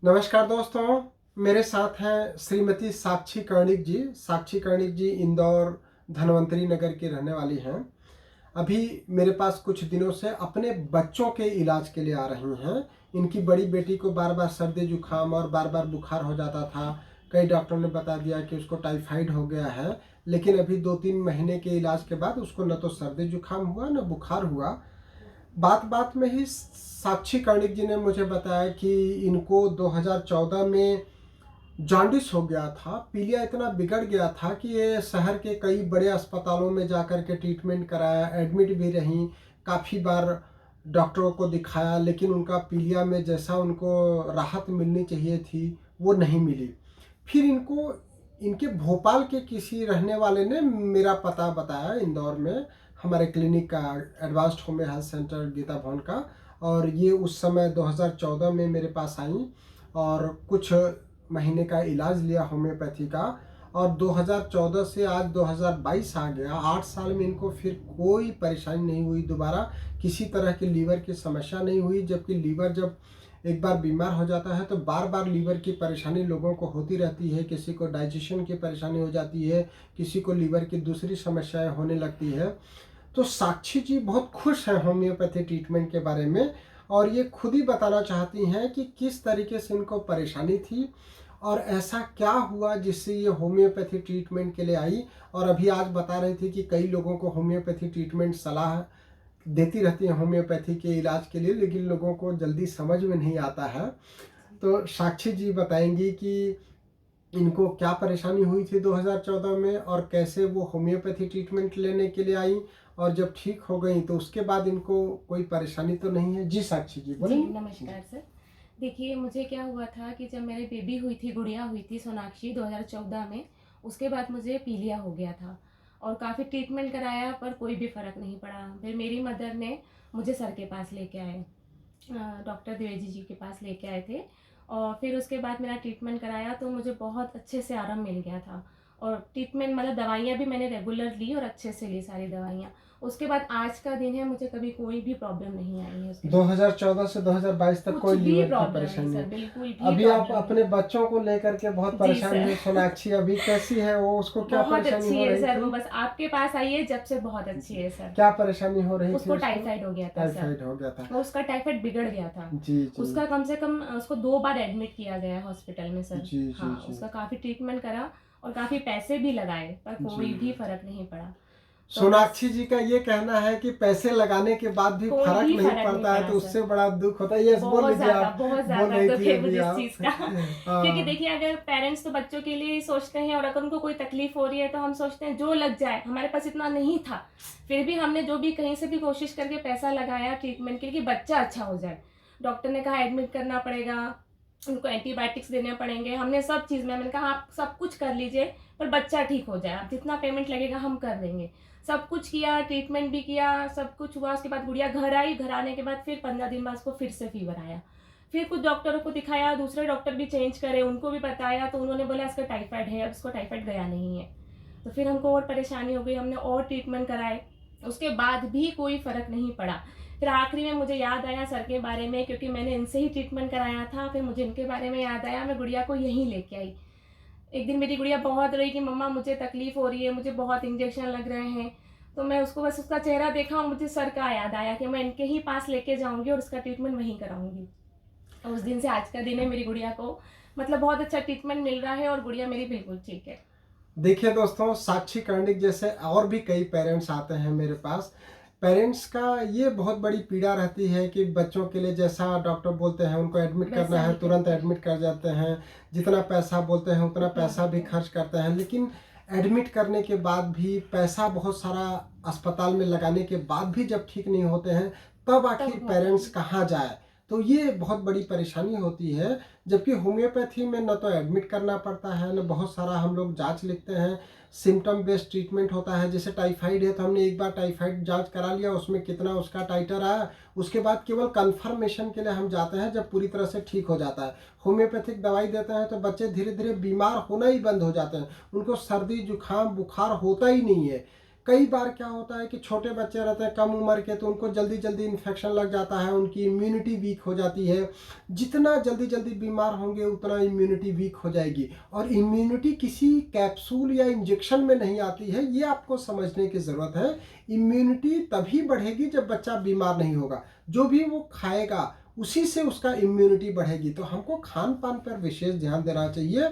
नमस्कार दोस्तों, मेरे साथ हैं श्रीमती साक्षी कर्णिक जी। साक्षी कर्णिक जी इंदौर धन्वंतरी नगर की रहने वाली हैं। अभी मेरे पास कुछ दिनों से अपने बच्चों के इलाज के लिए आ रही हैं। इनकी बड़ी बेटी को बार बार सर्दी जुकाम और बार बार बुखार हो जाता था। कई डॉक्टरों ने बता दिया कि उसको टाइफाइड हो गया है, लेकिन अभी 2-3 महीने के इलाज के बाद उसको न तो सर्दी जुकाम हुआ न बुखार हुआ। बात बात में ही साक्षी कर्णिक जी ने मुझे बताया कि इनको 2014 में जॉन्डिस हो गया था। पीलिया इतना बिगड़ गया था कि ये शहर के कई बड़े अस्पतालों में जाकर के ट्रीटमेंट कराया, एडमिट भी रहीं, काफ़ी बार डॉक्टरों को दिखाया, लेकिन उनका पीलिया में जैसा उनको राहत मिलनी चाहिए थी वो नहीं मिली। फिर इनको इनके भोपाल के किसी रहने वाले ने मेरा पता बताया इंदौर में, हमारे क्लिनिक का, advanced homeo health centre Gita Bhavan का। और ये उस समय 2014 में मेरे पास आई और कुछ महीने का इलाज लिया होम्योपैथी का। और 2014 से आज 2022 आ गया, 8 साल में इनको फिर कोई परेशानी नहीं हुई, दोबारा किसी तरह की लीवर की समस्या नहीं हुई। जबकि लीवर जब एक बार बीमार हो जाता है तो बार बार लीवर की परेशानी लोगों को होती रहती है। किसी को डाइजेशन की परेशानी हो जाती है, किसी को लीवर की दूसरी समस्याएं होने लगती है। तो साक्षी जी बहुत खुश हैं होम्योपैथी ट्रीटमेंट के बारे में, और ये खुद ही बताना चाहती हैं कि किस तरीके से इनको परेशानी थी और ऐसा क्या हुआ जिससे ये होम्योपैथी ट्रीटमेंट के लिए आई। और अभी आज बता रही थी कि कई लोगों को होम्योपैथी ट्रीटमेंट सलाह देती रहती है होम्योपैथी के इलाज के लिए, लेकिन लोगों को जल्दी समझ में नहीं आता है। तो साक्षी जी बताएंगी कि इनको क्या परेशानी हुई थी 2014 में और कैसे वो होम्योपैथी ट्रीटमेंट लेने के लिए आई, और जब ठीक हो गई तो उसके बाद इनको कोई परेशानी तो नहीं है। जी साक्षी जी बोलेंगे। जी, नमस्कार सर। देखिए, मुझे क्या हुआ था कि जब मेरी बेबी हुई थी, गुड़िया हुई थी सोनाक्षी 2014 में, उसके बाद मुझे पीलिया हो गया था और काफ़ी ट्रीटमेंट कराया पर कोई भी फ़र्क नहीं पड़ा। फिर मेरी मदर ने मुझे सर के पास लेके आए, डॉक्टर द्विवेदी जी के पास लेके आए थे और फिर उसके बाद मेरा ट्रीटमेंट कराया तो मुझे बहुत अच्छे से आराम मिल गया था। और ट्रीटमेंट मतलब दवाइयाँ भी मैंने रेगुलर ली और अच्छे से ली सारी दवाइयाँ। उसके बाद आज का दिन है, मुझे कभी कोई भी प्रॉब्लम नहीं आई है उसके बाद। 2014 से 2022 तक कुछ कोई भी लीवर की प्रॉब्लम नहीं परेशानी सर, नहीं। बिल्कुल भी अभी आप प्रॉब्लम नहीं। अपने बच्चों को लेकर के बहुत जी परेशान सर। हैं। सोनाक्षी अभी कैसी है वो, उसको क्या बहुत परेशानी अच्छी हो है रही सर, थी? वो बस आपके पास आई है जब से बहुत अच्छी है सर। क्या परेशानी हो रही थी उसको उसको? टाइफाइड हो गया था सर। टाइफाइड हो गया था। वो उसका टाइफाइड बिगड़ गया था। जी जी उसका कम से कम उसको 2 बार एडमिट किया गया है हॉस्पिटल में सर। जी जी हाँ, जी उसका काफ़ी ट्रीटमेंट करा और काफ़ी पैसे भी लगाए पर जी। कोई भी फ़र्क नहीं पड़ा। तो बस सोनाक्षी जी का ये कहना है कि पैसे लगाने के बाद भी कोई फर्क भी नहीं फ़र्क नहीं पड़ता है, पड़ा तो सर। उससे बड़ा दुख होता है। यस बोल लीजिए, आप बहुत बोल ज़्यादा रही दुःख थी है अभी मुझे इस आप। चीज़ का। क्योंकि हाँ देखिए, अगर पेरेंट्स तो बच्चों के लिए ही सोचते हैं और अगर उनको कोई तकलीफ़ हो रही है तो हम सोचते हैं जो लग जाए, हमारे पास इतना नहीं था। फिर भी हमने जो भी कहीं से भी कोशिश करके पैसा लगाया ट्रीटमेंट के लिए कि बच्चा अच्छा हो जाए। डॉक्टर ने कहा एडमिट करना पड़ेगा, उनको एंटीबायोटिक्स देने पड़ेंगे। हमने सब चीज़ में मैंने कहा आप सब कुछ कर लीजिए पर बच्चा ठीक हो जाए, आप जितना पेमेंट लगेगा हम कर देंगे। सब कुछ किया, ट्रीटमेंट भी किया, सब कुछ हुआ। उसके बाद गुड़िया घर आई, घर आने के बाद फिर 15 दिन बाद उसको फिर से फीवर आया। फिर कुछ डॉक्टरों को दिखाया, दूसरे डॉक्टर भी चेंज करे, उनको भी बताया तो उन्होंने बोला इसका टाइफाइड है, अब इसको टाइफाइड गया नहीं है। तो फिर हमको और परेशानी हो गई, हमने और ट्रीटमेंट कराए, उसके बाद भी कोई फ़र्क नहीं पड़ा। फिर आखिरी में मुझे याद आया सर के बारे में, क्योंकि मैंने इनसे ही ट्रीटमेंट कराया था। फिर मुझे इनके बारे में याद आया, मैं गुड़िया को यहीं लेके आई। एक दिन मेरी गुड़िया बहुत रोई कि मम्मा मुझे तकलीफ़ हो रही है, मुझे बहुत इंजेक्शन लग रहे हैं। तो मैं उसको बस उसका चेहरा देखा और मुझे सर का याद आया कि मैं इनके ही पास लेके जाऊँगी और उसका ट्रीटमेंट वहीं कराऊँगी। और उस दिन से आज का दिन है, मेरी गुड़िया को मतलब बहुत अच्छा ट्रीटमेंट मिल रहा है और गुड़िया मेरी बिल्कुल ठीक है। देखिए दोस्तों, साक्षी कर्णिक जैसे और भी कई पेरेंट्स आते हैं मेरे पास। पेरेंट्स का ये बहुत बड़ी पीड़ा रहती है कि बच्चों के लिए जैसा डॉक्टर बोलते हैं उनको एडमिट करना वैसा है, ही तुरंत करते हैं, एडमिट कर जाते हैं। जितना पैसा बोलते हैं उतना उतना पैसा भी देते हैं। खर्च करते हैं, लेकिन एडमिट करने के बाद भी पैसा बहुत सारा अस्पताल में लगाने के बाद भी जब ठीक नहीं होते हैं, तब तब आखिर बहुत पेरेंट्स तकलीफ। कहाँ जाए। तो ये बहुत बड़ी परेशानी होती है। जबकि होम्योपैथी में न तो एडमिट करना पड़ता है, न बहुत सारा हम लोग जांच लिखते हैं। सिम्टम बेस्ड ट्रीटमेंट होता है। जैसे टाइफाइड है तो हमने एक बार टाइफाइड जांच करा लिया, उसमें कितना उसका टाइटर आया, उसके बाद केवल कंफर्मेशन के लिए हम जाते हैं जब पूरी तरह से ठीक हो जाता है। होम्योपैथिक दवाई देते हैं तो बच्चे धीरे धीरे बीमार होना ही बंद हो जाते हैं, उनको सर्दी जुकाम बुखार होता ही नहीं है। कई बार क्या होता है कि छोटे बच्चे रहते हैं कम उम्र के, तो उनको जल्दी जल्दी इन्फेक्शन लग जाता है, उनकी इम्यूनिटी वीक हो जाती है। जितना जल्दी जल्दी बीमार होंगे उतना इम्यूनिटी वीक हो जाएगी। और इम्यूनिटी किसी कैप्सूल या इंजेक्शन में नहीं आती है, ये आपको समझने की ज़रूरत है। इम्यूनिटी तभी बढ़ेगी जब बच्चा बीमार नहीं होगा। जो भी वो खाएगा उसी से उसका इम्यूनिटी बढ़ेगी। तो हमको खान पान पर विशेष ध्यान देना चाहिए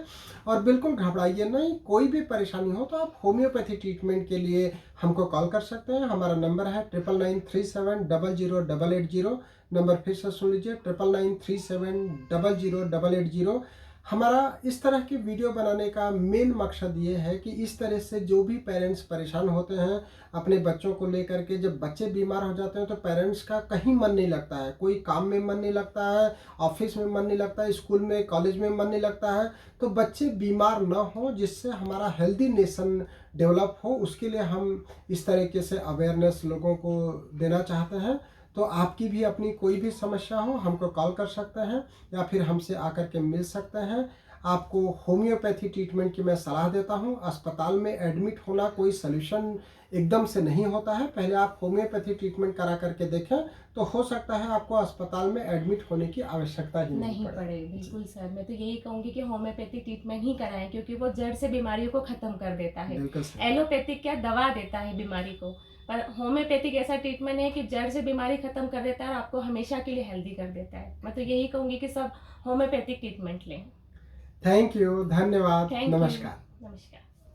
और बिल्कुल घबराइए नहीं। कोई भी परेशानी हो तो आप होम्योपैथी ट्रीटमेंट के लिए हमको कॉल कर सकते हैं। हमारा नंबर है 9993700880। नंबर फिर से सुन लीजिए, 9993700880। हमारा इस तरह की वीडियो बनाने का मेन मकसद ये है कि इस तरह से जो भी पेरेंट्स परेशान होते हैं अपने बच्चों को लेकर के, जब बच्चे बीमार हो जाते हैं तो पेरेंट्स का कहीं मन नहीं लगता है, कोई काम में मन नहीं लगता है, ऑफिस में मन नहीं लगता है, स्कूल में कॉलेज में मन नहीं लगता है। तो बच्चे बीमार ना हो, जिससे हमारा हेल्दी नेशन डेवलप हो, उसके लिए हम इस तरीके से अवेयरनेस लोगों को देना चाहते हैं। तो आपकी भी अपनी कोई भी समस्या हो हमको कॉल कर सकते हैं या फिर हमसे आकर के मिल सकते हैं। आपको होम्योपैथी ट्रीटमेंट की मैं सलाह देता हूं। अस्पताल में एडमिट होना कोई सलूशन एकदम से नहीं होता है। पहले आप होम्योपैथी ट्रीटमेंट करा करके देखें तो हो सकता है आपको अस्पताल में एडमिट होने की आवश्यकता ही नहीं पड़े। बिल्कुल सर, मैं तो यही कहूँगी कि होम्योपैथिक ट्रीटमेंट ही कराएं, क्योंकि वो जड़ से बीमारियों को ख़त्म कर देता है। बिल्कुल सही। एलोपैथिक क्या दवा देता है बीमारी को, पर होम्योपैथिक ऐसा ट्रीटमेंट है कि जड़ से बीमारी खत्म कर देता है और आपको हमेशा के लिए हेल्दी कर देता है। मैं तो यही कहूँगी कि सब होम्योपैथिक ट्रीटमेंट लें। थैंक यू, धन्यवाद, थैंक यू, नमस्कार। नमस्कार।